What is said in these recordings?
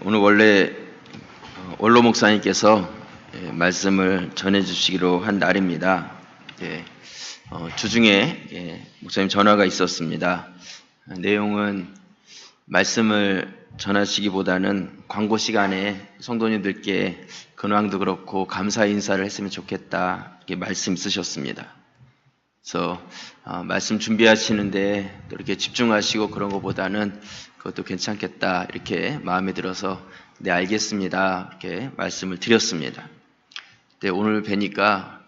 오늘 원래 원로 목사님께서 말씀을 전해주시기로 한 날입니다. 주중에 목사님 전화가 있었습니다. 내용은 말씀을 전하시기보다는 광고 시간에 성도님들께 근황도 그렇고 감사 인사를 했으면 좋겠다 이렇게 말씀 있으셨습니다. 그래서 말씀 준비하시는데 또 이렇게 집중하시고 그런 것보다는 그것도 괜찮겠다 이렇게 마음에 들어서 네 알겠습니다 이렇게 말씀을 드렸습니다. 근데 오늘 뵈니까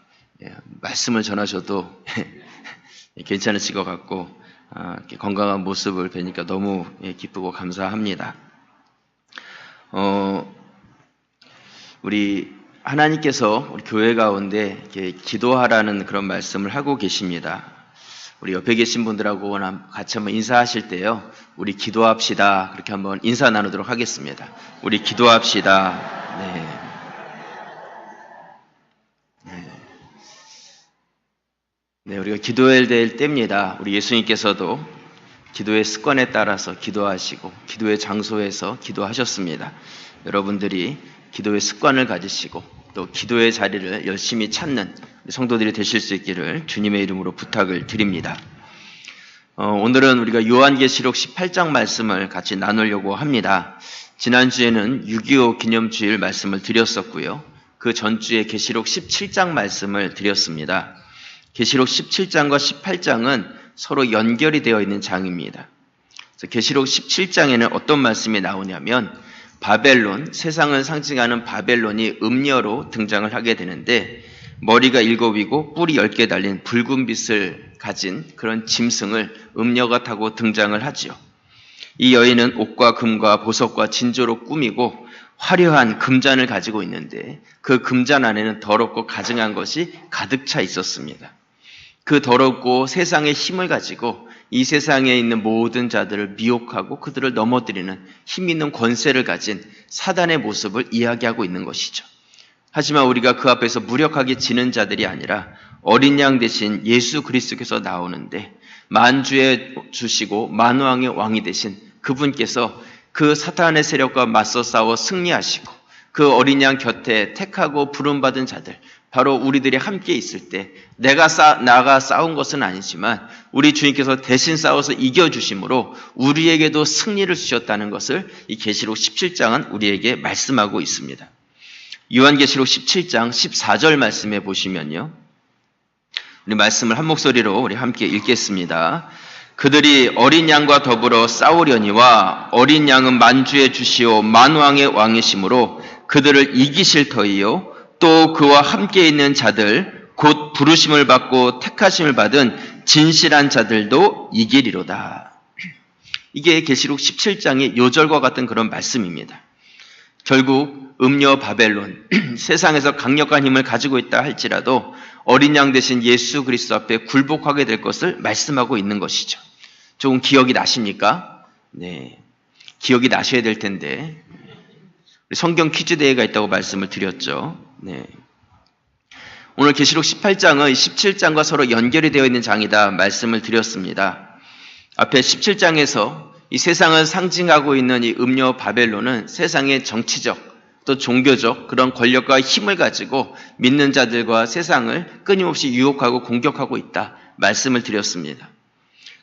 말씀을 전하셔도 괜찮으실 것 같고 이렇게 건강한 모습을 뵈니까 너무 기쁘고 감사합니다. 우리 하나님께서 우리 교회 가운데 이렇게 기도하라는 그런 말씀을 하고 계십니다. 우리 옆에 계신 분들하고 같이 한번 인사하실 때요. 우리 기도합시다. 그렇게 한번 인사 나누도록 하겠습니다. 우리 기도합시다. 네, 우리가 기도해야 될 때입니다. 우리 예수님께서도 기도의 습관에 따라서 기도하시고 기도의 장소에서 기도하셨습니다. 여러분들이 기도의 습관을 가지시고 또 기도의 자리를 열심히 찾는 성도들이 되실 수 있기를 주님의 이름으로 부탁을 드립니다. 오늘은 우리가 요한계시록 18장 말씀을 같이 나누려고 합니다. 지난주에는 6.25 기념주일 말씀을 드렸었고요. 그 전주에 계시록 17장 말씀을 드렸습니다. 계시록 17장과 18장은 서로 연결이 되어 있는 장입니다. 그래서 계시록 17장에는 어떤 말씀이 나오냐면 바벨론, 세상을 상징하는 바벨론이 음녀로 등장을 하게 되는데 머리가 7이고 뿔이 10개 달린 붉은 빛을 가진 그런 짐승을 음녀가 타고 등장을 하지요. 이 여인은 옷과 금과 보석과 진조로 꾸미고 화려한 금잔을 가지고 있는데 그 금잔 안에는 더럽고 가증한 것이 가득 차 있었습니다. 그 더럽고 세상의 힘을 가지고 이 세상에 있는 모든 자들을 미혹하고 그들을 넘어뜨리는 힘 있는 권세를 가진 사단의 모습을 이야기하고 있는 것이죠. 하지만 우리가 그 앞에서 무력하게 지는 자들이 아니라 어린 양 대신 예수 그리스도께서 나오는데 만주의 주시고 만왕의 왕이 되신 그분께서 그 사탄의 세력과 맞서 싸워 승리하시고 그 어린 양 곁에 택하고 부름받은 자들 바로 우리들이 함께 있을 때 나가 싸운 것은 아니지만 우리 주님께서 대신 싸워서 이겨주심으로 우리에게도 승리를 주셨다는 것을 이 계시록 17장은 우리에게 말씀하고 있습니다. 요한계시록 17장 14절 말씀에 보시면요. 우리 말씀을 한 목소리로 우리 함께 읽겠습니다. 그들이 어린 양과 더불어 싸우려니와 어린 양은 만주의 주시오 만왕의 왕이시므로 그들을 이기실 터이요 또 그와 함께 있는 자들 곧 부르심을 받고 택하심을 받은 진실한 자들도 이기리로다. 이게 계시록 17장의 요절과 같은 그런 말씀입니다. 결국 음녀 바벨론, 세상에서 강력한 힘을 가지고 있다 할지라도 어린 양 대신 예수 그리스도 앞에 굴복하게 될 것을 말씀하고 있는 것이죠. 조금 기억이 나십니까? 네, 기억이 나셔야 될 텐데 성경 퀴즈 대회가 있다고 말씀을 드렸죠. 네. 오늘 계시록 18장은 17장과 서로 연결이 되어 있는 장이다 말씀을 드렸습니다. 앞에 17장에서 이 세상을 상징하고 있는 이 음녀 바벨론은 세상의 정치적 또 종교적 그런 권력과 힘을 가지고 믿는 자들과 세상을 끊임없이 유혹하고 공격하고 있다 말씀을 드렸습니다.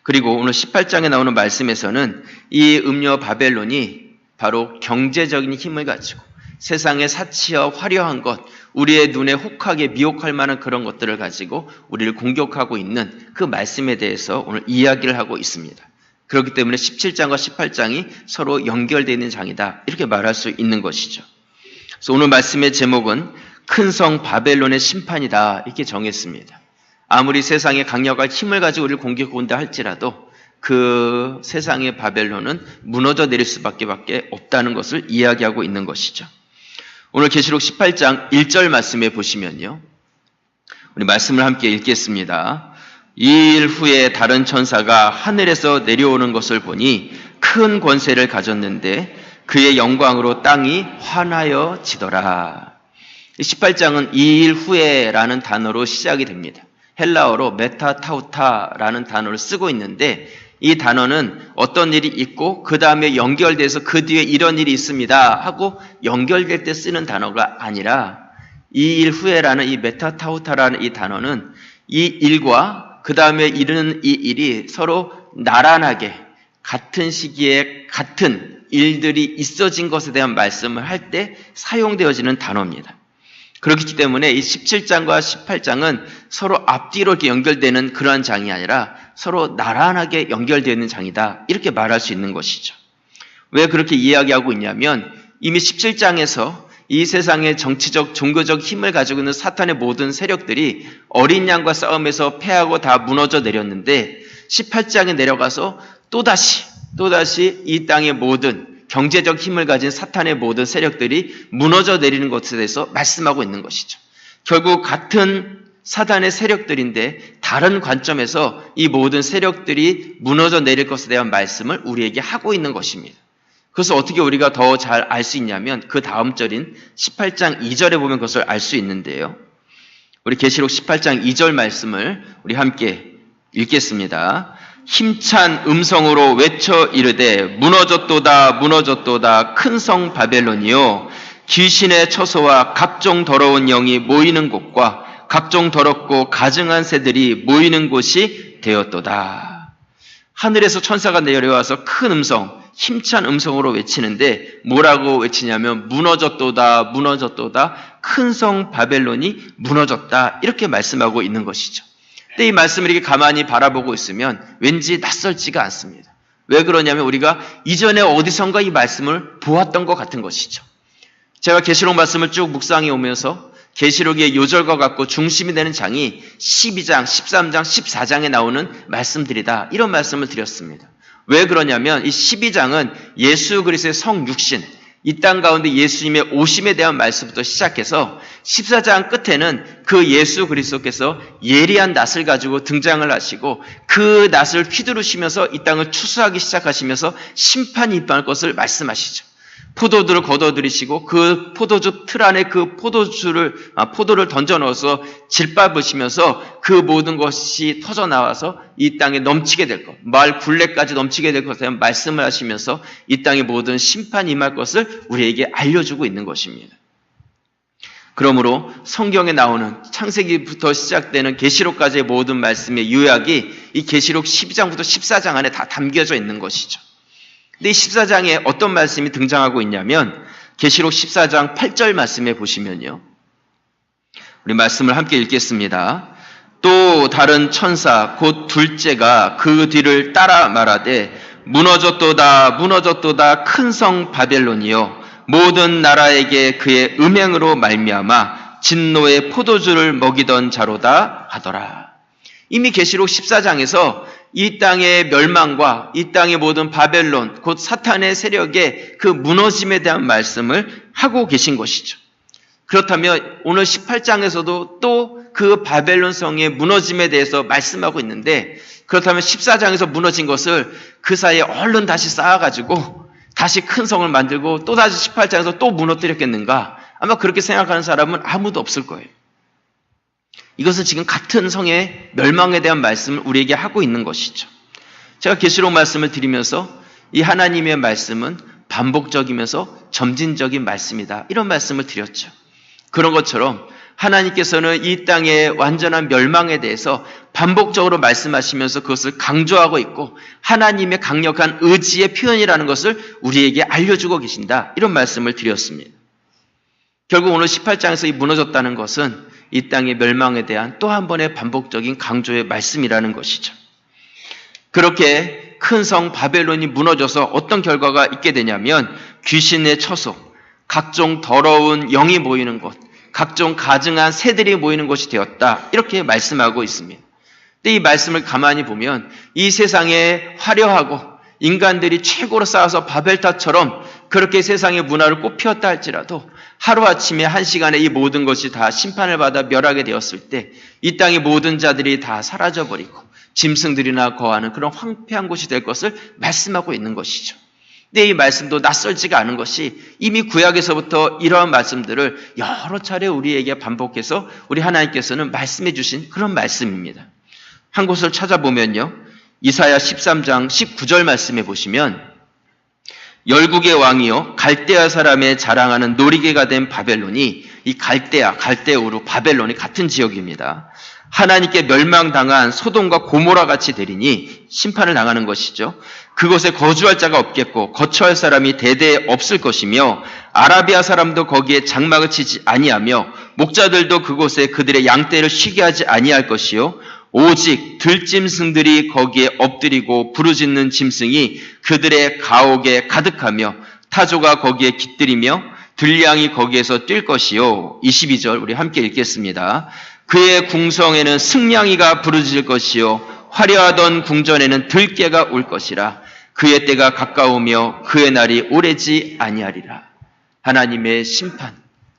그리고 오늘 18장에 나오는 말씀에서는 이 음녀 바벨론이 바로 경제적인 힘을 가지고 세상의 사치와 화려한 것, 우리의 눈에 혹하게 미혹할 만한 그런 것들을 가지고 우리를 공격하고 있는 그 말씀에 대해서 오늘 이야기를 하고 있습니다. 그렇기 때문에 17장과 18장이 서로 연결되어 있는 장이다 이렇게 말할 수 있는 것이죠. 그래서 오늘 말씀의 제목은 큰 성 바벨론의 심판이다 이렇게 정했습니다. 아무리 세상에 강력한 힘을 가지고 우리를 공격한다 할지라도 그 세상의 바벨론은 무너져 내릴 수밖에 없다는 것을 이야기하고 있는 것이죠. 오늘 계시록 18장 1절 말씀에 보시면요. 우리 말씀을 함께 읽겠습니다. 이 일 후에 다른 천사가 하늘에서 내려오는 것을 보니 큰 권세를 가졌는데 그의 영광으로 땅이 환하여지더라. 18장은 이 일 후에라는 단어로 시작이 됩니다. 헬라어로 메타타우타라는 단어를 쓰고 있는데 이 단어는 어떤 일이 있고 그 다음에 연결돼서 그 뒤에 이런 일이 있습니다 하고 연결될 때 쓰는 단어가 아니라 이 일 후에라는 이 메타타우타라는 이 단어는 이 일과 그 다음에 이르는 이 일이 서로 나란하게 같은 시기에 같은 일들이 있어진 것에 대한 말씀을 할 때 사용되어지는 단어입니다. 그렇기 때문에 이 17장과 18장은 서로 앞뒤로 이렇게 연결되는 그러한 장이 아니라 서로 나란하게 연결되어 있는 장이다. 이렇게 말할 수 있는 것이죠. 왜 그렇게 이야기하고 있냐면 이미 17장에서 이 세상의 정치적, 종교적 힘을 가지고 있는 사탄의 모든 세력들이 어린 양과 싸움에서 패하고 다 무너져 내렸는데 18장에 내려가서 또다시 이 땅의 모든 경제적 힘을 가진 사탄의 모든 세력들이 무너져 내리는 것에 대해서 말씀하고 있는 것이죠. 결국 같은 사탄의 세력들인데 다른 관점에서 이 모든 세력들이 무너져 내릴 것에 대한 말씀을 우리에게 하고 있는 것입니다. 그래서 어떻게 우리가 더 잘 알 수 있냐면 그 다음 절인 18장 2절에 보면 그것을 알 수 있는데요. 우리 계시록 18장 2절 말씀을 우리 함께 읽겠습니다. 힘찬 음성으로 외쳐 이르되 무너졌도다 무너졌도다 큰 성 바벨론이요 귀신의 처소와 각종 더러운 영이 모이는 곳과 각종 더럽고 가증한 새들이 모이는 곳이 되었도다. 하늘에서 천사가 내려와서 큰 음성, 힘찬 음성으로 외치는데 뭐라고 외치냐면 무너졌도다 무너졌도다 큰 성 바벨론이 무너졌다 이렇게 말씀하고 있는 것이죠. 근데 이 말씀을 이렇게 가만히 바라보고 있으면 왠지 낯설지가 않습니다. 왜 그러냐면 우리가 이전에 어디선가 이 말씀을 보았던 것 같은 것이죠. 제가 계시록 말씀을 쭉 묵상해 오면서 계시록의 요절과 같고 중심이 되는 장이 12장, 13장, 14장에 나오는 말씀들이다. 이런 말씀을 드렸습니다. 왜 그러냐면 이 12장은 예수 그리스도의 성육신, 이 땅 가운데 예수님의 오심에 대한 말씀부터 시작해서 14장 끝에는 그 예수 그리스도께서 예리한 낫을 가지고 등장을 하시고 그 낫을 휘두르시면서 이 땅을 추수하기 시작하시면서 심판이 임할 것을 말씀하시죠. 포도들을 걷어들이시고 그 포도주 틀 안에 그 포도를 던져 넣어서 짓밟으시면서 그 모든 것이 터져 나와서 이 땅에 넘치게 될 것, 마을 굴레까지 넘치게 될 것에 대한 말씀을 하시면서 이 땅의 모든 심판이 임할 것을 우리에게 알려주고 있는 것입니다. 그러므로 성경에 나오는 창세기부터 시작되는 계시록까지의 모든 말씀의 요약이 이 계시록 12장부터 14장 안에 다 담겨져 있는 것이죠. 근데 이 14장에 어떤 말씀이 등장하고 있냐면 계시록 14장 8절 말씀에 보시면요. 우리 말씀을 함께 읽겠습니다. 또 다른 천사 곧 둘째가 그 뒤를 따라 말하되 무너졌도다 무너졌도다 큰 성 바벨론이요 모든 나라에게 그의 음행으로 말미암아 진노의 포도주를 먹이던 자로다 하더라. 이미 계시록 14장에서 이 땅의 멸망과 이 땅의 모든 바벨론, 곧 사탄의 세력의 그 무너짐에 대한 말씀을 하고 계신 것이죠. 그렇다면 오늘 18장에서도 또 그 바벨론 성의 무너짐에 대해서 말씀하고 있는데 그렇다면 14장에서 무너진 것을 그 사이에 얼른 다시 쌓아가지고 다시 큰 성을 만들고 또 다시 18장에서 또 무너뜨렸겠는가? 아마 그렇게 생각하는 사람은 아무도 없을 거예요. 이것은 지금 같은 성의 멸망에 대한 말씀을 우리에게 하고 있는 것이죠. 제가 계시록 말씀을 드리면서 이 하나님의 말씀은 반복적이면서 점진적인 말씀이다. 이런 말씀을 드렸죠. 그런 것처럼 하나님께서는 이 땅의 완전한 멸망에 대해서 반복적으로 말씀하시면서 그것을 강조하고 있고 하나님의 강력한 의지의 표현이라는 것을 우리에게 알려주고 계신다. 이런 말씀을 드렸습니다. 결국 오늘 18장에서 이 무너졌다는 것은 이 땅의 멸망에 대한 또 한 번의 반복적인 강조의 말씀이라는 것이죠. 그렇게 큰 성 바벨론이 무너져서 어떤 결과가 있게 되냐면 귀신의 처소, 각종 더러운 영이 모이는 곳, 각종 가증한 새들이 모이는 곳이 되었다. 이렇게 말씀하고 있습니다. 근데 이 말씀을 가만히 보면 이 세상에 화려하고 인간들이 최고로 쌓아서 바벨탑처럼 그렇게 세상의 문화를 꽃피웠다 할지라도 하루아침에 한 시간에 이 모든 것이 다 심판을 받아 멸하게 되었을 때 이 땅의 모든 자들이 다 사라져버리고 짐승들이나 거하는 그런 황폐한 곳이 될 것을 말씀하고 있는 것이죠. 근데 이 말씀도 낯설지가 않은 것이 이미 구약에서부터 이러한 말씀들을 여러 차례 우리에게 반복해서 우리 하나님께서는 말씀해 주신 그런 말씀입니다. 한 곳을 찾아보면요. 이사야 13장 19절 말씀에 보시면 열국의 왕이요 갈대아 사람의 자랑하는 놀이개가 된 바벨론이, 이 갈대우르 바벨론이 같은 지역입니다. 하나님께 멸망당한 소돔과 고모라 같이 되리니 심판을 당하는 것이죠. 그곳에 거주할 자가 없겠고 거처할 사람이 대대에 없을 것이며 아라비아 사람도 거기에 장막을 치지 아니하며 목자들도 그곳에 그들의 양떼를 쉬게 하지 아니할 것이요 오직 들짐승들이 거기에 엎드리고 부르짖는 짐승이 그들의 가옥에 가득하며 타조가 거기에 깃들이며 들량이 거기에서 뛸 것이요. 22절 우리 함께 읽겠습니다. 그의 궁성에는 승냥이가 부르짖을 것이요 화려하던 궁전에는 들깨가 울 것이라. 그의 때가 가까우며 그의 날이 오래지 아니하리라. 하나님의 심판,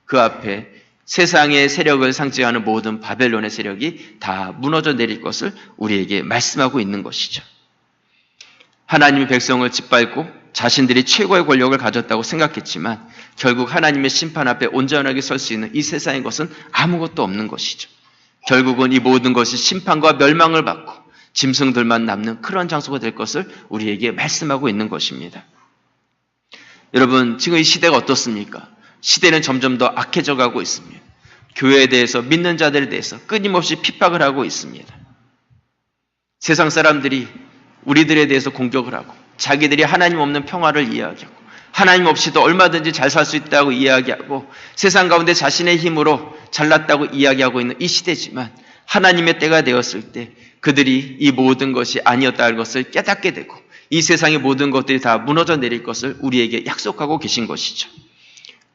그 앞에 세상의 세력을 상징하는 모든 바벨론의 세력이 다 무너져 내릴 것을 우리에게 말씀하고 있는 것이죠. 하나님의 백성을 짓밟고 자신들이 최고의 권력을 가졌다고 생각했지만 결국 하나님의 심판 앞에 온전하게 설 수 있는 이 세상의 것은 아무것도 없는 것이죠. 결국은 이 모든 것이 심판과 멸망을 받고 짐승들만 남는 그런 장소가 될 것을 우리에게 말씀하고 있는 것입니다. 여러분, 지금 이 시대가 어떻습니까? 시대는 점점 더 악해져 가고 있습니다. 교회에 대해서, 믿는 자들에 대해서 끊임없이 핍박을 하고 있습니다. 세상 사람들이 우리들에 대해서 공격을 하고 자기들이 하나님 없는 평화를 이야기하고 하나님 없이도 얼마든지 잘 살 수 있다고 이야기하고 세상 가운데 자신의 힘으로 잘났다고 이야기하고 있는 이 시대지만 하나님의 때가 되었을 때 그들이 이 모든 것이 아니었다는 것을 깨닫게 되고 이 세상의 모든 것들이 다 무너져 내릴 것을 우리에게 약속하고 계신 것이죠.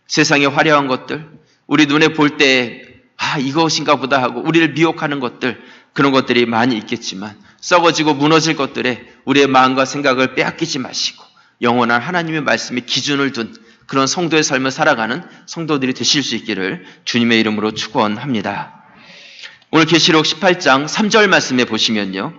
세상의 화려한 것들, 우리 눈에 볼 때 이것인가 보다 하고 우리를 미혹하는 것들, 그런 것들이 많이 있겠지만 썩어지고 무너질 것들에 우리의 마음과 생각을 빼앗기지 마시고 영원한 하나님의 말씀에 기준을 둔 그런 성도의 삶을 살아가는 성도들이 되실 수 있기를 주님의 이름으로 축원합니다. 오늘 계시록 18장 3절 말씀에 보시면요.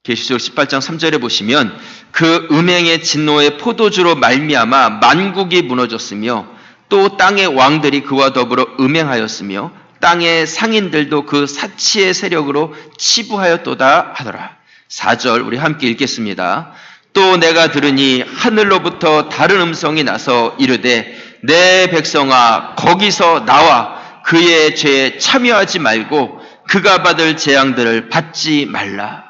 계시록 18장 3절에 보시면 그 음행의 진노의 포도주로 말미암아 만국이 무너졌으며 또 땅의 왕들이 그와 더불어 음행하였으며 땅의 상인들도 그 사치의 세력으로 치부하였도다 하더라. 4절 우리 함께 읽겠습니다. 또 내가 들으니 하늘로부터 다른 음성이 나서 이르되 내 백성아 거기서 나와 그의 죄에 참여하지 말고 그가 받을 재앙들을 받지 말라.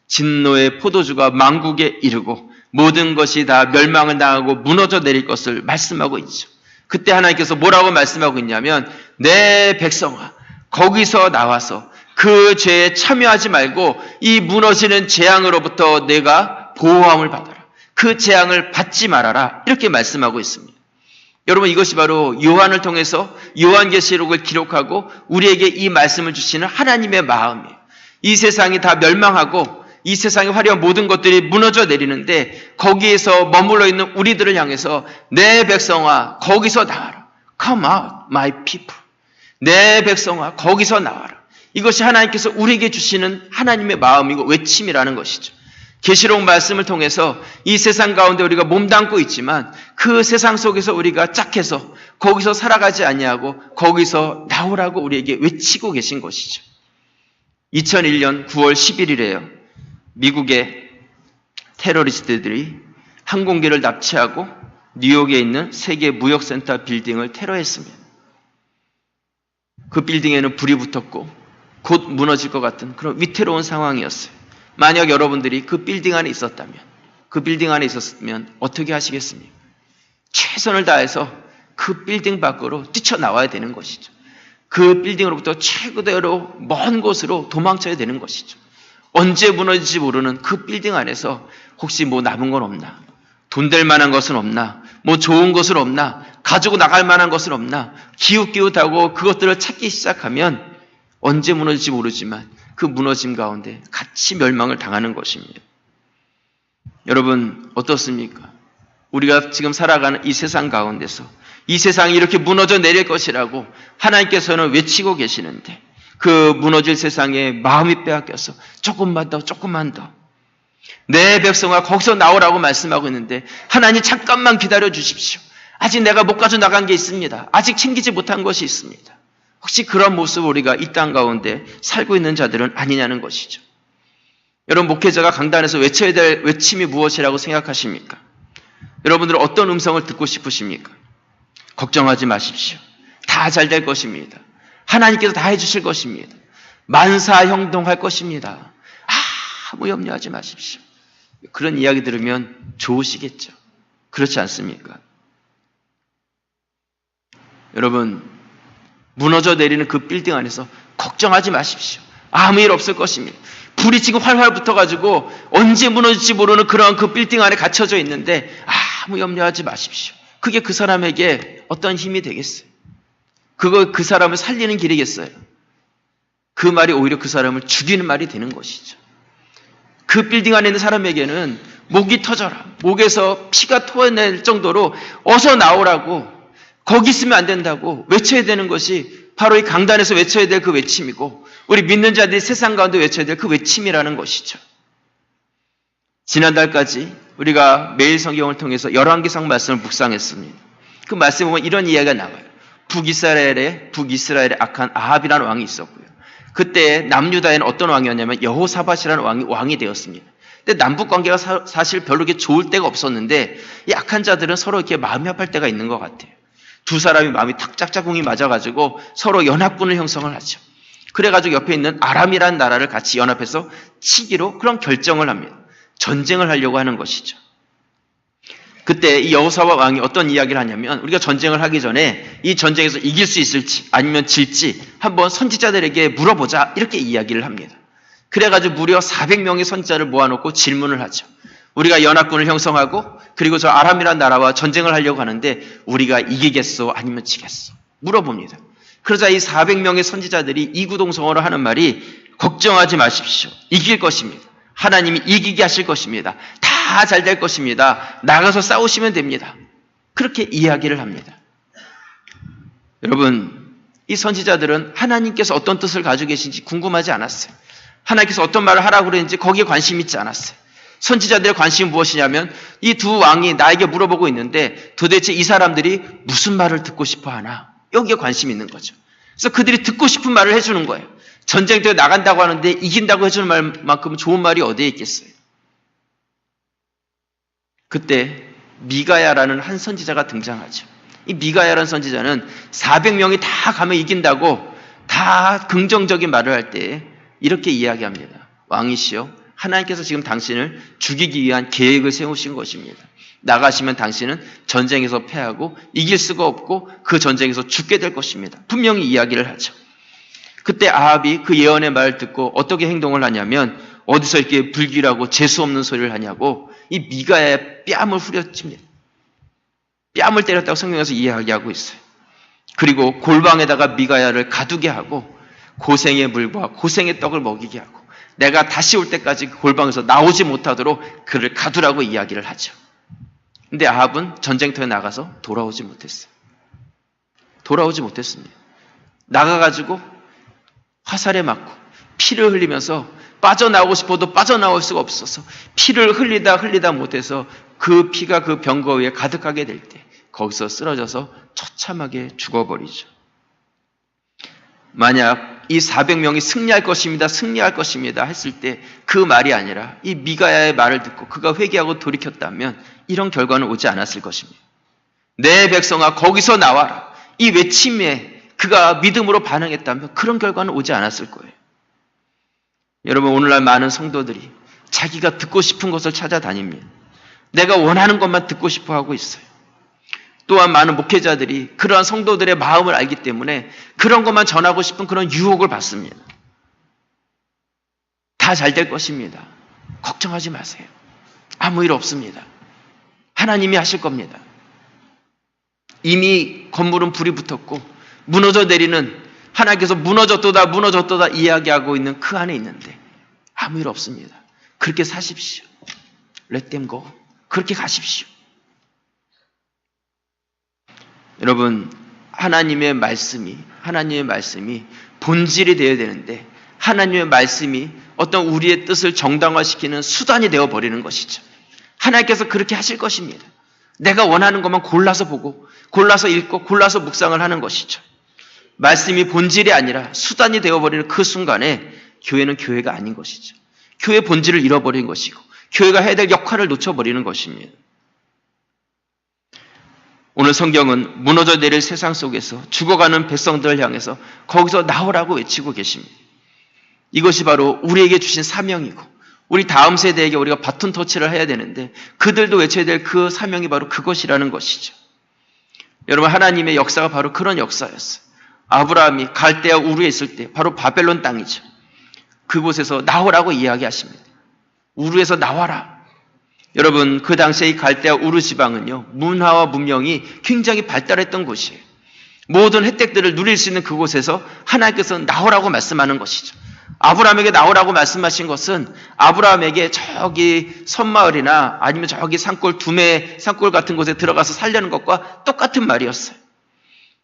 진노의 포도주가 만국에 이르고 모든 것이 다 멸망을 당하고 무너져 내릴 것을 말씀하고 있죠. 그때 하나님께서 뭐라고 말씀하고 있냐면 내 백성아 거기서 나와서 그 죄에 참여하지 말고 이 무너지는 재앙으로부터 내가 보호함을 받아라. 그 재앙을 받지 말아라. 이렇게 말씀하고 있습니다. 여러분, 이것이 바로 요한을 통해서 요한계시록을 기록하고 우리에게 이 말씀을 주시는 하나님의 마음이에요. 이 세상이 다 멸망하고 이 세상의 화려한 모든 것들이 무너져 내리는데 거기에서 머물러 있는 우리들을 향해서 내 백성아 거기서 나와라. Come out, my people. 내 백성아 거기서 나와라. 이것이 하나님께서 우리에게 주시는 하나님의 마음이고 외침이라는 것이죠. 계시록 말씀을 통해서 이 세상 가운데 우리가 몸담고 있지만 그 세상 속에서 우리가 짝해서 거기서 살아가지 아니하고 거기서 나오라고 우리에게 외치고 계신 것이죠. 2001년 9월 11일에요. 미국의 테러리스트들이 항공기를 납치하고 뉴욕에 있는 세계 무역센터 빌딩을 테러했습니다. 그 빌딩에는 불이 붙었고 곧 무너질 것 같은 그런 위태로운 상황이었어요. 만약 여러분들이 그 빌딩 안에 있었다면, 그 빌딩 안에 있었으면 어떻게 하시겠습니까? 최선을 다해서 그 빌딩 밖으로 뛰쳐나와야 되는 것이죠. 그 빌딩으로부터 최고대로 먼 곳으로 도망쳐야 되는 것이죠. 언제 무너질지 모르는 그 빌딩 안에서 혹시 뭐 남은 건 없나? 돈 될 만한 것은 없나? 뭐 좋은 것은 없나? 가지고 나갈 만한 것은 없나? 기웃기웃하고 그것들을 찾기 시작하면 언제 무너질지 모르지만 그 무너짐 가운데 같이 멸망을 당하는 것입니다. 여러분 어떻습니까? 우리가 지금 살아가는 이 세상 가운데서 이 세상이 이렇게 무너져 내릴 것이라고 하나님께서는 외치고 계시는데 그 무너질 세상에 마음이 빼앗겨서 조금만 더 내 백성아 거기서 나오라고 말씀하고 있는데 하나님 잠깐만 기다려 주십시오. 아직 내가 못 가져 나간 게 있습니다. 아직 챙기지 못한 것이 있습니다. 혹시 그런 모습 우리가 이 땅 가운데 살고 있는 자들은 아니냐는 것이죠. 여러분, 목회자가 강단에서 외쳐야 될 외침이 무엇이라고 생각하십니까? 여러분들은 어떤 음성을 듣고 싶으십니까? 걱정하지 마십시오. 다 잘 될 것입니다. 하나님께서 다 해주실 것입니다. 만사형통할 것입니다. 아무 염려하지 마십시오. 그런 이야기 들으면 좋으시겠죠. 그렇지 않습니까? 여러분, 무너져 내리는 그 빌딩 안에서 걱정하지 마십시오. 아무 일 없을 것입니다. 불이 지금 활활 붙어가지고 언제 무너질지 모르는 그런 그 빌딩 안에 갇혀져 있는데 아무 염려하지 마십시오. 그게 그 사람에게 어떤 힘이 되겠어요? 그거 그 사람을 살리는 길이겠어요? 그 말이 오히려 그 사람을 죽이는 말이 되는 것이죠. 그 빌딩 안에 있는 사람에게는 목이 터져라, 목에서 피가 토해낼 정도로 어서 나오라고, 거기 있으면 안 된다고 외쳐야 되는 것이 바로 이 강단에서 외쳐야 될 그 외침이고, 우리 믿는 자들이 세상 가운데 외쳐야 될 그 외침이라는 것이죠. 지난달까지 우리가 매일 성경을 통해서 열왕기상 말씀을 묵상했습니다. 그 말씀에 보면 이런 이야기가 나와요. 북이스라엘에 악한 아합이라는 왕이 있었고요. 그때 남유다에는 어떤 왕이었냐면 여호사밧이라는 왕이 되었습니다. 근데 남북 관계가 사실 별로 그렇게 좋을 때가 없었는데 이 악한 자들은 서로 이렇게 마음이 합할 때가 있는 것 같아요. 두 사람이 마음이 탁 짝짝꿍이 맞아가지고 서로 연합군을 형성을 하죠. 그래가지고 옆에 있는 아람이라는 나라를 같이 연합해서 치기로 그런 결정을 합니다. 전쟁을 하려고 하는 것이죠. 그때 이 여호사밧 왕이 어떤 이야기를 하냐면, 우리가 전쟁을 하기 전에 이 전쟁에서 이길 수 있을지 아니면 질지 한번 선지자들에게 물어보자, 이렇게 이야기를 합니다. 그래가지고 무려 400명의 선지자를 모아놓고 질문을 하죠. 우리가 연합군을 형성하고 그리고 저 아람이라는 나라와 전쟁을 하려고 하는데 우리가 이기겠소 아니면 지겠소 물어봅니다. 그러자 이 400명의 선지자들이 이구동성으로 하는 말이, 걱정하지 마십시오. 이길 것입니다. 하나님이 이기게 하실 것입니다. 다 잘 될 것입니다. 나가서 싸우시면 됩니다. 그렇게 이야기를 합니다. 여러분, 이 선지자들은 하나님께서 어떤 뜻을 가지고 계신지 궁금하지 않았어요. 하나님께서 어떤 말을 하라고 그랬는지 거기에 관심 있지 않았어요. 선지자들의 관심은 무엇이냐면 이 두 왕이 나에게 물어보고 있는데 도대체 이 사람들이 무슨 말을 듣고 싶어 하나, 여기에 관심이 있는 거죠. 그래서 그들이 듣고 싶은 말을 해주는 거예요. 전쟁터에 나간다고 하는데 이긴다고 해주는 말만큼 좋은 말이 어디에 있겠어요? 그때 미가야라는 한 선지자가 등장하죠. 이 미가야라는 선지자는 400명이 다 가면 이긴다고 다 긍정적인 말을 할 때 이렇게 이야기합니다. 왕이시여, 하나님께서 지금 당신을 죽이기 위한 계획을 세우신 것입니다. 나가시면 당신은 전쟁에서 패하고 이길 수가 없고 그 전쟁에서 죽게 될 것입니다. 분명히 이야기를 하죠. 그때 아합이 그 예언의 말을 듣고 어떻게 행동을 하냐면, 어디서 이렇게 불길하고 재수없는 소리를 하냐고 이 미가야의 뺨을 후려칩니다. 뺨을 때렸다고 성경에서 이야기하고 있어요. 그리고 골방에다가 미가야를 가두게 하고 고생의 물과 고생의 떡을 먹이게 하고 내가 다시 올 때까지 그 골방에서 나오지 못하도록 그를 가두라고 이야기를 하죠. 근데 아합은 전쟁터에 나가서 돌아오지 못했어요. 돌아오지 못했습니다. 나가가지고 화살에 맞고 피를 흘리면서 빠져나오고 싶어도 빠져나올 수가 없어서 피를 흘리다 못해서 그 피가 그 병거 위에 가득하게 될 때 거기서 쓰러져서 처참하게 죽어버리죠. 만약 이 400명이 승리할 것입니다 했을 때 그 말이 아니라 이 미가야의 말을 듣고 그가 회개하고 돌이켰다면 이런 결과는 오지 않았을 것입니다. 내 백성아 거기서 나와라, 이 외침에 그가 믿음으로 반응했다면 그런 결과는 오지 않았을 거예요. 여러분, 오늘날 많은 성도들이 자기가 듣고 싶은 것을 찾아다닙니다. 내가 원하는 것만 듣고 싶어 하고 있어요. 또한 많은 목회자들이 그러한 성도들의 마음을 알기 때문에 그런 것만 전하고 싶은 그런 유혹을 받습니다. 다 잘 될 것입니다. 걱정하지 마세요. 아무 일 없습니다. 하나님이 하실 겁니다. 이미 건물은 불이 붙었고 무너져 내리는, 하나님께서 무너졌도다 이야기하고 있는 그 안에 있는데 아무 일 없습니다. 그렇게 사십시오. Let them go. 그렇게 가십시오. 여러분, 하나님의 말씀이 본질이 되어야 되는데 하나님의 말씀이 어떤 우리의 뜻을 정당화시키는 수단이 되어버리는 것이죠. 하나님께서 그렇게 하실 것입니다. 내가 원하는 것만 골라서 보고 골라서 읽고 골라서 묵상을 하는 것이죠. 말씀이 본질이 아니라 수단이 되어버리는 그 순간에 교회는 교회가 아닌 것이죠. 교회 본질을 잃어버린 것이고 교회가 해야 될 역할을 놓쳐버리는 것입니다. 오늘 성경은 무너져 내릴 세상 속에서 죽어가는 백성들을 향해서 거기서 나오라고 외치고 계십니다. 이것이 바로 우리에게 주신 사명이고 우리 다음 세대에게 우리가 바톤 터치를 해야 되는데 그들도 외쳐야 될 그 사명이 바로 그것이라는 것이죠. 여러분, 하나님의 역사가 바로 그런 역사였어요. 아브라함이 갈대아 우르에 있을 때 바로 바벨론 땅이죠. 그곳에서 나오라고 이야기하십니다. 우르에서 나와라. 여러분, 그 당시에 이 갈대아 우르 지방은요, 문화와 문명이 굉장히 발달했던 곳이에요. 모든 혜택들을 누릴 수 있는 그곳에서 하나님께서 나오라고 말씀하는 것이죠. 아브라함에게 나오라고 말씀하신 것은 아브라함에게 저기 섬마을이나 아니면 저기 산골, 두메 산골 같은 곳에 들어가서 살려는 것과 똑같은 말이었어요.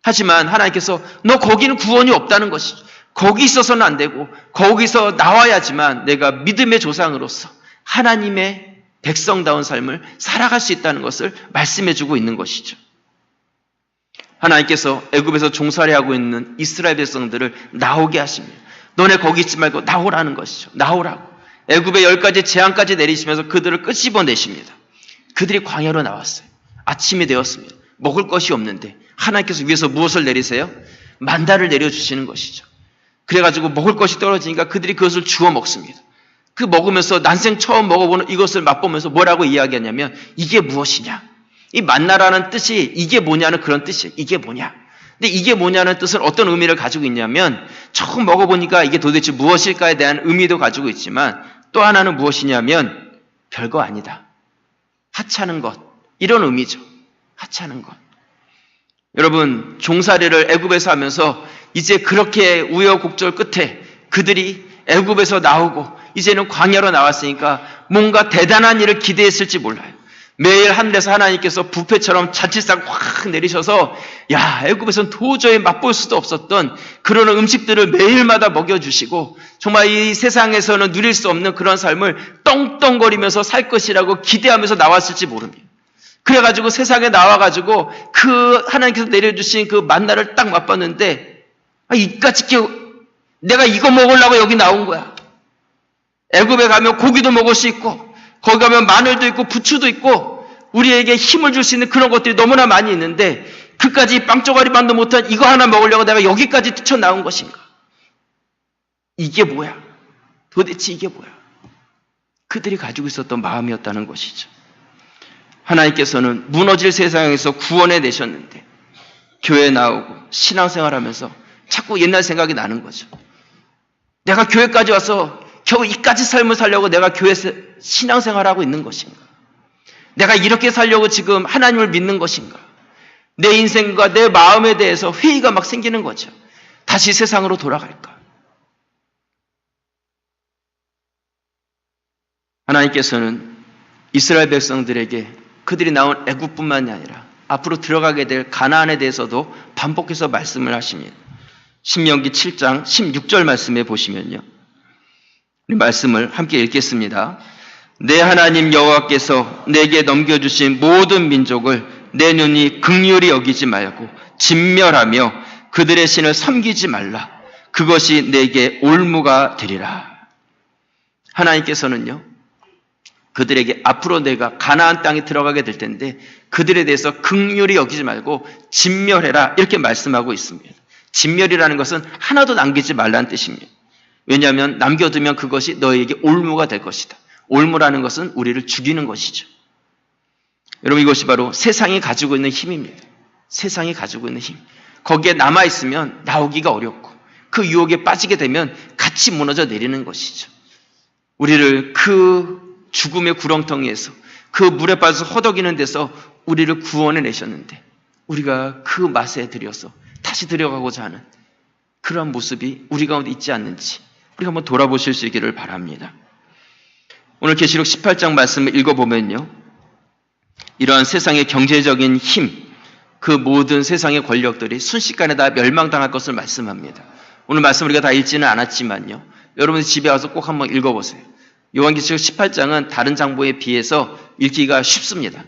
하지만 하나님께서 너 거기는 구원이 없다는 것이죠. 거기 있어서는 안 되고 거기서 나와야지만 내가 믿음의 조상으로서 하나님의 백성다운 삶을 살아갈 수 있다는 것을 말씀해주고 있는 것이죠. 하나님께서 애굽에서 종살이하고 있는 이스라엘 백성들을 나오게 하십니다. 너네 거기 있지 말고 나오라는 것이죠. 나오라고. 애굽의 10가지 재앙까지 내리시면서 그들을 끄집어내십니다. 그들이 광야로 나왔어요. 아침이 되었습니다. 먹을 것이 없는데 하나님께서 위에서 무엇을 내리세요? 만나를 내려주시는 것이죠. 그래가지고 먹을 것이 떨어지니까 그들이 그것을 주워 먹습니다. 그 먹으면서 난생 처음 먹어보는 이것을 맛보면서 뭐라고 이야기하냐면 이게 무엇이냐? 이 만나라는 뜻이 이게 뭐냐는 그런 뜻이에요. 이게 뭐냐? 근데 이게 뭐냐는 뜻은 어떤 의미를 가지고 있냐면 처음 먹어보니까 이게 도대체 무엇일까에 대한 의미도 가지고 있지만 또 하나는 무엇이냐면 별거 아니다. 하찮은 것. 이런 의미죠. 하찮은 것. 여러분, 종살이를 애굽에서 하면서 이제 그렇게 우여곡절 끝에 그들이 애굽에서 나오고 이제는 광야로 나왔으니까 뭔가 대단한 일을 기대했을지 몰라요. 매일 하늘에서 하나님께서 뷔페처럼 잔치상 확 내리셔서 야, 애굽에서는 도저히 맛볼 수도 없었던 그런 음식들을 매일마다 먹여주시고 정말 이 세상에서는 누릴 수 없는 그런 삶을 떵떵거리면서 살 것이라고 기대하면서 나왔을지 모릅니다. 그래가지고 세상에 나와가지고 그 하나님께서 내려주신 그 만나를 딱 맛봤는데 이까짓 게 내가 이거 먹으려고 여기 나온 거야. 애굽에 가면 고기도 먹을 수 있고 거기 가면 마늘도 있고 부추도 있고 우리에게 힘을 줄 수 있는 그런 것들이 너무나 많이 있는데 그까지 빵조가리 반도 못한 이거 하나 먹으려고 내가 여기까지 뛰쳐나온 것인가? 이게 뭐야? 도대체 이게 뭐야? 그들이 가지고 있었던 마음이었다는 것이죠. 하나님께서는 무너질 세상에서 구원해 내셨는데 교회에 나오고 신앙생활하면서 자꾸 옛날 생각이 나는 거죠. 내가 교회까지 와서 겨우 이까지 삶을 살려고 내가 교회에서 신앙생활하고 있는 것인가? 내가 이렇게 살려고 지금 하나님을 믿는 것인가? 내 인생과 내 마음에 대해서 회의가 막 생기는 거죠. 다시 세상으로 돌아갈까? 하나님께서는 이스라엘 백성들에게 그들이 나온 애굽뿐만이 아니라 앞으로 들어가게 될 가나안에 대해서도 반복해서 말씀을 하십니다. 신명기 7장 16절 말씀에 보시면요. 이 말씀을 함께 읽겠습니다. 내 하나님 여호와께서 내게 넘겨주신 모든 민족을 내 눈이 긍휼히 여기지 말고 진멸하며 그들의 신을 섬기지 말라. 그것이 내게 올무가 되리라. 하나님께서는요. 그들에게 앞으로 내가 가나안 땅에 들어가게 될 텐데 그들에 대해서 긍휼히 여기지 말고 진멸해라. 이렇게 말씀하고 있습니다. 진멸이라는 것은 하나도 남기지 말라는 뜻입니다. 왜냐하면 남겨두면 그것이 너에게 올무가 될 것이다. 올무라는 것은 우리를 죽이는 것이죠. 여러분, 이것이 바로 세상이 가지고 있는 힘입니다. 세상이 가지고 있는 힘. 거기에 남아있으면 나오기가 어렵고 그 유혹에 빠지게 되면 같이 무너져 내리는 것이죠. 우리를 그 죽음의 구렁텅이에서 그 물에 빠져서 허덕이는 데서 우리를 구원해 내셨는데 우리가 그 맛에 들여서 다시 들어가고자 하는 그런 모습이 우리 가운데 있지 않는지 우리가 한번 돌아보실 수 있기를 바랍니다. 오늘 계시록 18장 말씀을 읽어보면요. 이러한 세상의 경제적인 힘, 그 모든 세상의 권력들이 순식간에 다 멸망당할 것을 말씀합니다. 오늘 말씀 우리가 다 읽지는 않았지만요. 여러분 집에 와서 꼭 한번 읽어보세요. 요한계시록 18장은 다른 장부에 비해서 읽기가 쉽습니다.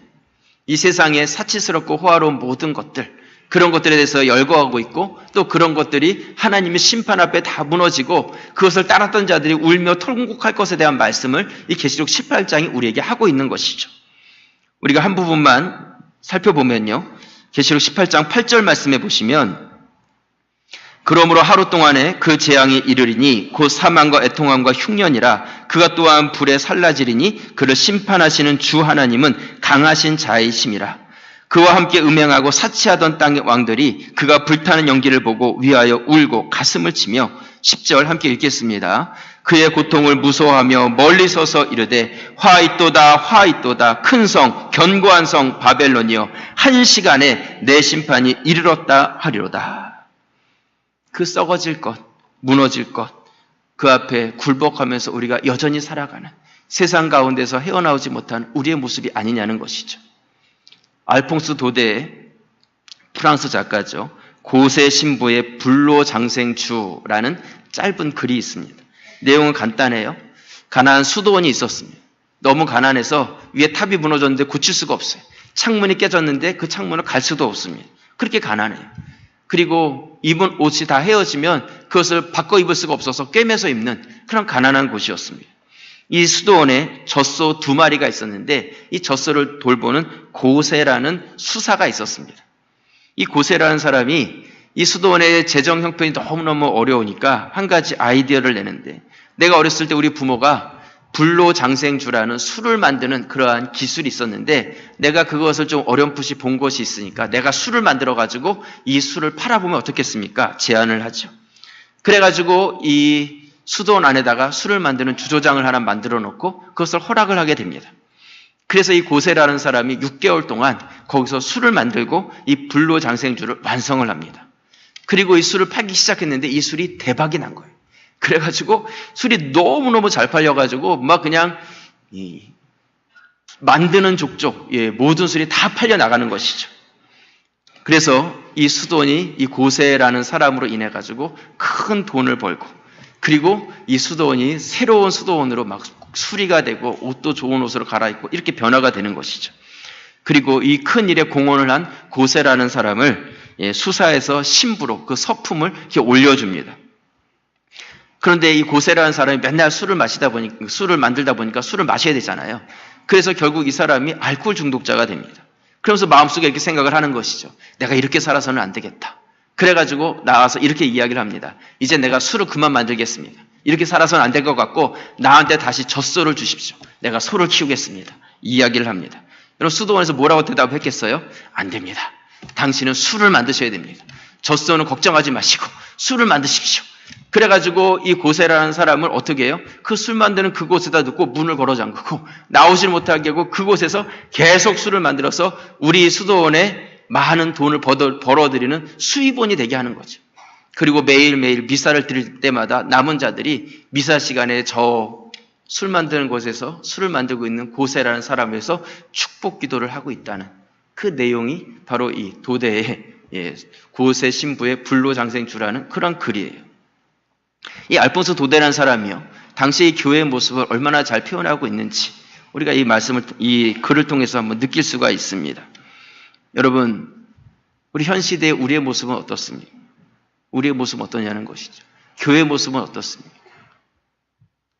이 세상의 사치스럽고 호화로운 모든 것들, 그런 것들에 대해서 열거하고 있고 또 그런 것들이 하나님의 심판 앞에 다 무너지고 그것을 따랐던 자들이 울며 통곡할 것에 대한 말씀을 이 계시록 18장이 우리에게 하고 있는 것이죠. 우리가 한 부분만 살펴보면요. 계시록 18장 8절 말씀해 보시면 그러므로 하루 동안에 그 재앙이 이르리니 곧 사망과 애통함과 흉년이라 그가 또한 불에 살라지리니 그를 심판하시는 주 하나님은 강하신 자이심이라. 그와 함께 음행하고 사치하던 땅의 왕들이 그가 불타는 연기를 보고 위하여 울고 가슴을 치며 10절 함께 읽겠습니다. 그의 고통을 무서워하며 멀리 서서 이르되 화 있도다 화 있도다 큰 성 견고한 성 바벨론이여 한 시간에 내 심판이 이르렀다 하리로다. 그 썩어질 것, 무너질 것, 그 앞에 굴복하면서 우리가 여전히 살아가는 세상 가운데서 헤어나오지 못한 우리의 모습이 아니냐는 것이죠. 알퐁스 도데의 프랑스 작가죠. 고세 신부의 불로장생주라는 짧은 글이 있습니다. 내용은 간단해요. 가난한 수도원이 있었습니다. 너무 가난해서 위에 탑이 무너졌는데 고칠 수가 없어요. 창문이 깨졌는데 그 창문을 갈 수도 없습니다. 그렇게 가난해요. 그리고 입은 옷이 다 헤어지면 그것을 바꿔 입을 수가 없어서 꿰매서 입는 그런 가난한 곳이었습니다. 이 수도원에 젖소 2마리가 있었는데 이 젖소를 돌보는 고세라는 수사가 있었습니다. 이 고세라는 사람이 이 수도원의 재정 형편이 너무너무 어려우니까 한 가지 아이디어를 내는데 내가 어렸을 때 우리 부모가 불로장생주라는 술을 만드는 그러한 기술이 있었는데 내가 그것을 좀 어렴풋이 본 것이 있으니까 내가 술을 만들어가지고 이 술을 팔아보면 어떻겠습니까? 제안을 하죠. 그래가지고 이 수도원 안에다가 술을 만드는 주조장을 하나 만들어 놓고 그것을 허락을 하게 됩니다. 그래서 이 고세라는 사람이 6개월 동안 거기서 술을 만들고 이 불로장생주를 완성을 합니다. 그리고 이 술을 팔기 시작했는데 이 술이 대박이 난 거예요. 그래가지고 술이 너무너무 잘 팔려가지고 막 그냥 만드는 족족 모든 술이 다 팔려 나가는 것이죠. 그래서 이 수도원이 이 고세라는 사람으로 인해 가지고 큰 돈을 벌고 그리고 이 수도원이 새로운 수도원으로 막 수리가 되고 옷도 좋은 옷으로 갈아입고 이렇게 변화가 되는 것이죠. 그리고 이 큰 일에 공헌을 한 고세라는 사람을 수사에서 신부로 그 서품을 이렇게 올려줍니다. 그런데 이 고세라는 사람이 맨날 술을 만들다 보니까 술을 마셔야 되잖아요. 그래서 결국 이 사람이 알코올 중독자가 됩니다. 그러면서 마음속에 이렇게 생각을 하는 것이죠. 내가 이렇게 살아서는 안 되겠다. 그래가지고 나와서 이렇게 이야기를 합니다. 이제 내가 술을 그만 만들겠습니다. 이렇게 살아서는 안 될 것 같고 나한테 다시 젖소를 주십시오. 내가 소를 키우겠습니다. 이야기를 합니다. 여러분 수도원에서 뭐라고 대답했겠어요? 안 됩니다. 당신은 술을 만드셔야 됩니다. 젖소는 걱정하지 마시고 술을 만드십시오. 그래가지고 이 고세라는 사람을 어떻게 해요? 그 술 만드는 그곳에다 놓고 문을 걸어 잠그고 나오질 못하게 하고 그곳에서 계속 술을 만들어서 우리 수도원에 많은 돈을 벌어들이는 수입원이 되게 하는 거죠. 그리고 매일매일 미사를 드릴 때마다 남은 자들이 미사 시간에 저 술 만드는 곳에서 술을 만들고 있는 고세라는 사람에서 축복 기도를 하고 있다는 그 내용이 바로 이 도대의 고세 신부의 불로장생주라는 그런 글이에요. 이 알폰소 도데라는 사람이요. 당시의 교회의 모습을 얼마나 잘 표현하고 있는지 우리가 이 글을 통해서 한번 느낄 수가 있습니다. 여러분, 우리 현 시대의 우리의 모습은 어떻습니까? 우리의 모습은 어떠냐는 것이죠. 교회의 모습은 어떻습니까?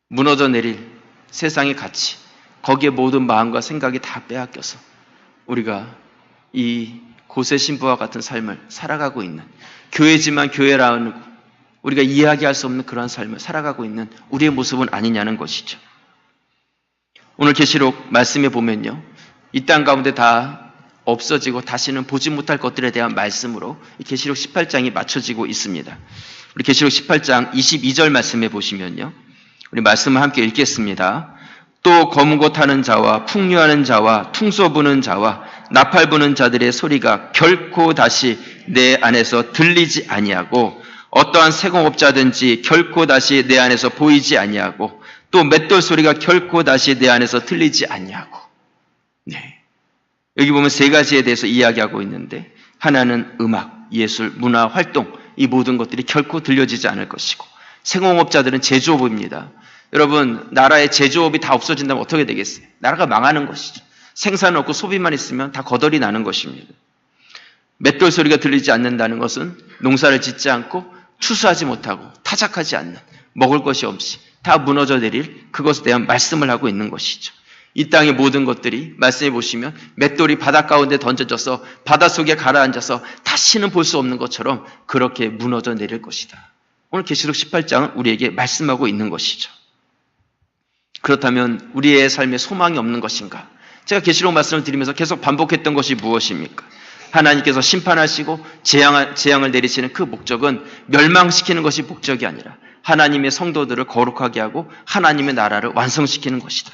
무너져 내릴 세상의 가치, 거기에 모든 마음과 생각이 다 빼앗겨서 우리가 이 고세 신부와 같은 삶을 살아가고 있는 교회지만 교회라는 우리가 이해하기 수 없는 그러한 삶을 살아가고 있는 우리의 모습은 아니냐는 것이죠. 오늘 계시록 말씀에 보면요. 이 땅 가운데 다 없어지고 다시는 보지 못할 것들에 대한 말씀으로 이 계시록 18장이 맞춰지고 있습니다. 우리 계시록 18장 22절 말씀에 보시면요. 우리 말씀을 함께 읽겠습니다. 또 검은 고 타는 자와 풍류하는 자와 퉁소 부는 자와 나팔 부는 자들의 소리가 결코 다시 내 안에서 들리지 아니하고 어떠한 세공업자든지 결코 다시 내 안에서 보이지 아니하고 또 맷돌 소리가 결코 다시 내 안에서 들리지 아니하고. 네. 여기 보면 세 가지에 대해서 이야기하고 있는데 하나는 음악, 예술, 문화, 활동 이 모든 것들이 결코 들려지지 않을 것이고 세공업자들은 제조업입니다. 여러분 나라의 제조업이 다 없어진다면 어떻게 되겠어요? 나라가 망하는 것이죠. 생산 없고 소비만 있으면 다 거덜이 나는 것입니다. 맷돌 소리가 들리지 않는다는 것은 농사를 짓지 않고 추수하지 못하고 타작하지 않는, 먹을 것이 없이 다 무너져 내릴 그것에 대한 말씀을 하고 있는 것이죠. 이 땅의 모든 것들이 말씀해 보시면 맷돌이 바닷 가운데 던져져서 바닷속에 가라앉아서 다시는 볼 수 없는 것처럼 그렇게 무너져 내릴 것이다. 오늘 계시록 18장은 우리에게 말씀하고 있는 것이죠. 그렇다면 우리의 삶에 소망이 없는 것인가? 제가 계시록 말씀을 드리면서 계속 반복했던 것이 무엇입니까? 하나님께서 심판하시고 재앙을 내리시는 그 목적은 멸망시키는 것이 목적이 아니라 하나님의 성도들을 거룩하게 하고 하나님의 나라를 완성시키는 것이다.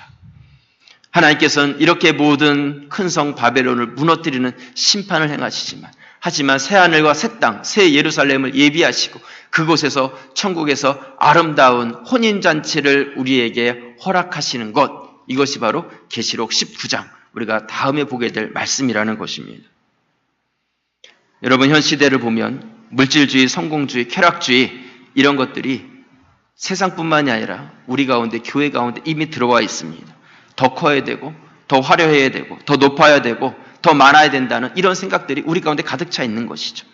하나님께서는 이렇게 모든 큰 성 바벨론을 무너뜨리는 심판을 행하시지만, 하지만 새하늘과 새 땅, 새 예루살렘을 예비하시고 그곳에서 천국에서 아름다운 혼인잔치를 우리에게 허락하시는 것, 이것이 바로 계시록 19장, 우리가 다음에 보게 될 말씀이라는 것입니다. 여러분, 현 시대를 보면 물질주의, 성공주의, 쾌락주의, 이런 것들이 세상뿐만이 아니라 우리 가운데, 교회 가운데 이미 들어와 있습니다. 더 커야 되고, 더 화려해야 되고, 더 높아야 되고, 더 많아야 된다는 이런 생각들이 우리 가운데 가득 차 있는 것이죠.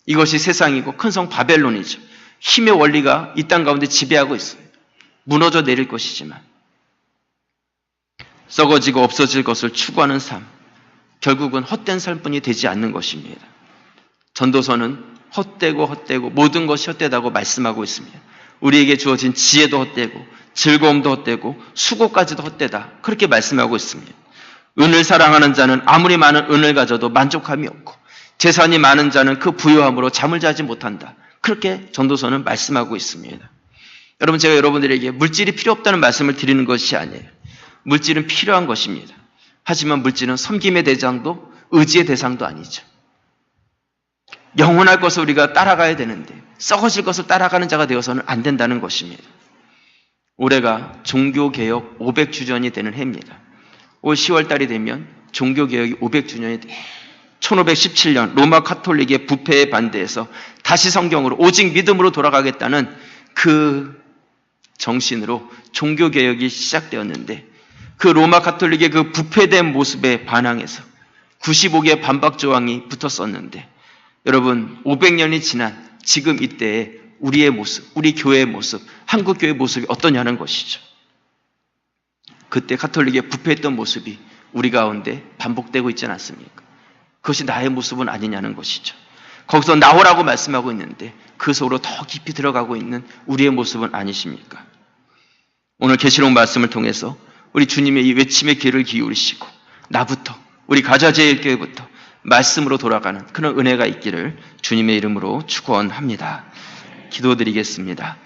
이것이 세상이고 큰 성 바벨론이죠. 힘의 원리가 이 땅 가운데 지배하고 있어요. 무너져 내릴 것이지만 썩어지고 없어질 것을 추구하는 삶, 결국은 헛된 삶뿐이 되지 않는 것입니다. 전도서는 헛되고 모든 것이 헛되다고 말씀하고 있습니다. 우리에게 주어진 지혜도 헛되고 즐거움도 헛되고 수고까지도 헛되다, 그렇게 말씀하고 있습니다. 은을 사랑하는 자는 아무리 많은 은을 가져도 만족함이 없고 재산이 많은 자는 그 부요함으로 잠을 자지 못한다, 그렇게 전도서는 말씀하고 있습니다. 여러분, 제가 여러분들에게 물질이 필요 없다는 말씀을 드리는 것이 아니에요. 물질은 필요한 것입니다. 하지만 물질은 섬김의 대상도 의지의 대상도 아니죠. 영원할 것을 우리가 따라가야 되는데 썩어질 것을 따라가는 자가 되어서는 안 된다는 것입니다. 올해가 종교개혁 500주년이 되는 해입니다. 올 10월 달이 되면 종교개혁이 500주년이 돼요. 1517년 로마 카톨릭의 부패에 반대해서 다시 성경으로 오직 믿음으로 돌아가겠다는 그 정신으로 종교개혁이 시작되었는데, 그 로마 카톨릭의 그 부패된 모습에 반항해서 95개의 반박 조항이 붙었었는데, 여러분, 500년이 지난 지금 이때에 우리의 모습, 우리 교회의 모습, 한국 교회의 모습이 어떠냐는 것이죠. 그때 카톨릭의 부패했던 모습이 우리 가운데 반복되고 있지 않습니까? 그것이 나의 모습은 아니냐는 것이죠. 거기서 나오라고 말씀하고 있는데 그 속으로 더 깊이 들어가고 있는 우리의 모습은 아니십니까? 오늘 계시록 말씀을 통해서 우리 주님의 이 외침의 귀를 기울이시고 나부터, 우리 가자제일교회부터 말씀으로 돌아가는 그런 은혜가 있기를 주님의 이름으로 축원합니다. 기도드리겠습니다.